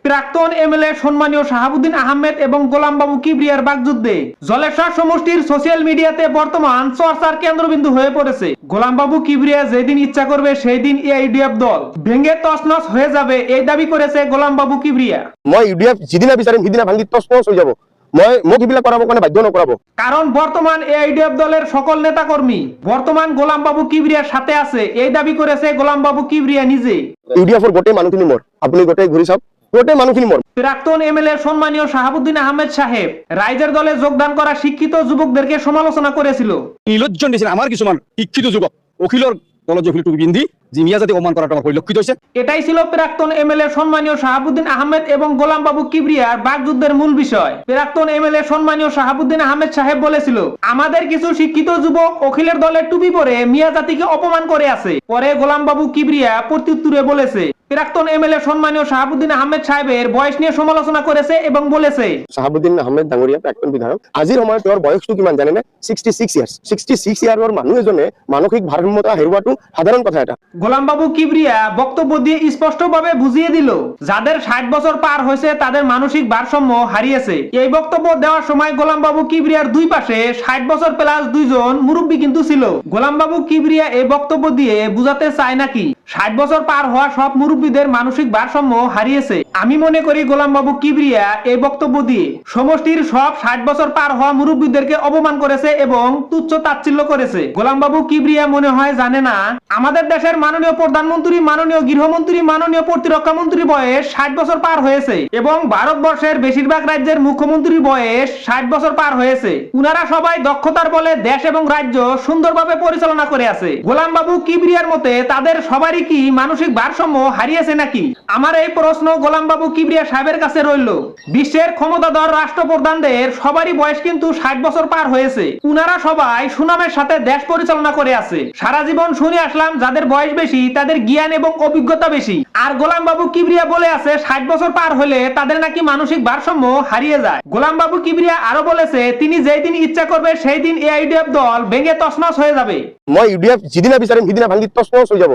প্রাক্তন এমএলএ সম্মানীয় শাহাবুদ্দিন আহমেদ এবং গোলাম বাবু কিবরিয়ার বাগযুদ্ধে জলেশ্বর সমষ্টির সোশ্যাল মিডিয়াতে বর্তমান চর্চার কেন্দ্রবিন্দু হয়ে পড়েছে। গোলাম বাবু কিবরিয়া যেদিন ইচ্ছা করবে সেই দিন ইউডিএফ দল ভেঙে তছনছ হয়ে যাবে, এই দাবি করেছে গোলাম বাবু কিবরিয়া। মই ইউডিএফ যেদিনা বিচাৰিম সিদিনা ভাঙি তছনছ হৈ যাব। মই মোক এইবিলাক কৰাব কাৰণে বাধ্য নকৰাব। কারণ বর্তমান ইউডিএফ দলের সকল নেতাকর্মী বর্তমান গোলাম বাবু কিবরিয়ার সাথে আছে, এই দাবি করেছে গোলাম বাবু কিবরিয়া নিজে। ইউডিএফৰ গোটেই মানুহখিনি মোৰ, আপুনি গোটেই ঘূৰি চাওক, গোটেই মানুহখিনি মোৰ। প্রাক্তন এমএলএ সম্মানীয় শাহাবুদ্দিন আহমেদ সাহেব রাইজের দলে যোগদান করা শিক্ষিত যুবকদেরকে সমালোচনা করেছিল। নিলজ্জন দিয়েছেন আমার কিছুমান শিক্ষিত যুবক অখিলর দলজ টুপি পিন্ধি জিমিয়া জাতি অপমান করাটা আমার পরিলক্ষিত হয়েছে। এটাই ছিল প্রাক্তন এমএলএ সম্মানীয় শাহাবুদ্দিন আহমেদ এবং গোলাম বাবু কিবরিয়ার বাগযুদ্ধের মূল বিষয়। প্রাক্তন এমএলএ সম্মানীয় শাহাবুদ্দিন আহমেদ সাহেব বলেছিল, আমাদের কিছু শিক্ষিত যুবক অখিলের দলের টুপি পরে মিয়া জাতিকে অপমান করে আছে। পরে গোলাম বাবু কিবরিয়া প্রত্যুত্তরে বলেছে, প্রাক্তন এমএলএ সম্মানীয় শাহাবুদ্দিন আহমেদ সাহেবের বয়স নিয়ে সমালোচনা করেছে এবং বলেছে, শাহাবুদ্দিন আহমেদ ডাঙৰীয়া প্ৰাক্তন বিধায়ক, আজিৰ সময়ত তেওঁৰ বয়সটো কিমান জানেনে? 66 ইয়াৰ্ছ। 66 ইয়াৰৰ মানুহ এজনে মানসিক ভাৰসাম্যতা হেৰুৱাটো সাধাৰণ কথা এটা। গোলাম বাবু কিবরিয়া বক্তব্য দিয়ে স্পষ্টভাবে বুঝিয়ে দিল, যাদের 60 বছর পার হয়েছে তাদের মানসিক ভারসাম্য হারিয়েছে। এই বক্তব্য দেওয়ার সময় গোলাম বাবু কিবরিয়ার দুই পাশে 60 বছর প্লাস দুইজন মুরব্বী কিন্তু ছিল। গোলাম বাবু কিবরিয়া এই বক্তব্য দিয়ে বুঝাতে চায় নাকি 60 বছর পার হওয়া সব মুরব্বীদের মানসিক ভারসাম্য হারিয়েছে? আমি মনে করি গোলাম বাবু কিবরিয়া এই বক্তব্য দিয়ে সমষ্টির সব 60 বছর পার হওয়া মুরব্বীদেরকে অপমান করেছে এবং তুচ্ছ তাচ্ছিল্য করেছে। গোলাম বাবু কিবরিয়া মনে হয় জানে না আমাদের দেশের মাননীয় প্রধানমন্ত্রী, মাননীয় গৃহমন্ত্রী, মাননীয় প্রতিরক্ষা মন্ত্রীর বয়স 60 বছর পার হয়েছে এবং ভারতবর্ষের বেশিরভাগ রাজ্যের মুখ্যমন্ত্রীর বয়স 60 বছর পার হয়েছে। উনারা সবাই দক্ষতার বলে দেশ এবং রাজ্য সুন্দরভাবে পরিচালনা করে আছে। গোলাম বাবু কিবরিয়ার মতে তাদের সবারই কি মানসিক ভারসাম্য হারিয়েছে নাকি? আমার এই প্রশ্ন গোলাম বাবু কিবরিয়া সাহেবের কাছে রইল। বিশ্বের ক্ষমতাধর রাষ্ট্রপ্রধানদের সবারই বয়স কিন্তু 60 বছর পার হয়েছে। উনারা সবাই সুনামের সাথে দেশ পরিচালনা করে আছে। সারা জীবন শুনে আসলাম যাদের বয়স বেশি তাদের জ্ঞান এবং অভিজ্ঞতা বেশি। আর গোলাম বাবু কিবরিয়া বলে আছে 60 বছর পার হলে তাদের নাকি মানসিক ভারসাম্য হারিয়ে যায়। গোলাম বাবু কিবরিয়া আরো বলেছে, তিনি যেই দিন ইচ্ছা করবে সেই দিন ইউডিএফ দল ভেঙে তছনছ হয়ে যাবে। মই ইউডিএফ যেদিনা বিচাৰিম সিদিনা ভাঙি তছনছ হৈ যাব।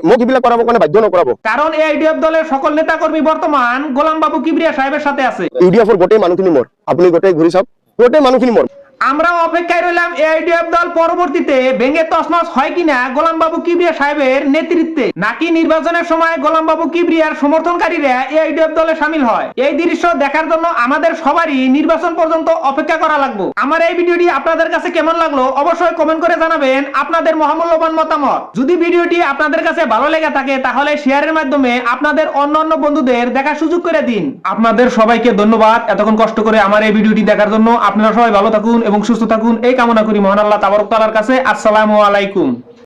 মোক এইবিলাক কৰাব কাৰণে বাধ্য নকৰাব। কারণ ইউডিএফ দলের সকল নেতাকর্মী বর্তমান গোলাম বাবু কিবরিয়া সাহেবের সাথে আছে। ইউডিএফৰ গোটেই মানুহখিনি মোৰ, আপুনি গোটেই ঘূৰি চাওক, গোটেই মানুহখিনি মোৰ। আমরাও অপেক্ষায় রইলাম ইউডিএফ দল পরবর্তীতে ভেঙে তছনছ হয় কিনা গোলাম বাবু কিবরিয়া সাহেবের নেতৃত্বে, নাকি নির্বাচনের সময় গোলাম বাবু কিবরিয়ার সমর্থনকারীরা ইউডিএফ দলে শামিল হয়। এই দৃশ্য দেখার জন্য আমাদের সবারই নির্বাচন পর্যন্ত অপেক্ষা করা লাগবে। আমার এই ভিডিওটি আপনাদের কাছে কেমন লাগলো অবশ্যই কমেন্ট করে জানাবেন আপনাদের মহামূল্যবান মতামত। যদি ভিডিওটি আপনাদের কাছে ভালো লেগে থাকে তাহলে শেয়ারের মাধ্যমে আপনাদের অন্যান্য বন্ধুদের দেখার সুযোগ করে দিন। আপনাদের সবাইকে ধন্যবাদ এতক্ষণ কষ্ট করে আমার এই ভিডিওটি দেখার জন্য। আপনারা সবাই ভালো থাকুন এবং সুস্থ থাকুন এই কামনা করি মহান আল্লাহ তাবারক তাআলার কাছে। আসসালামু আলাইকুম।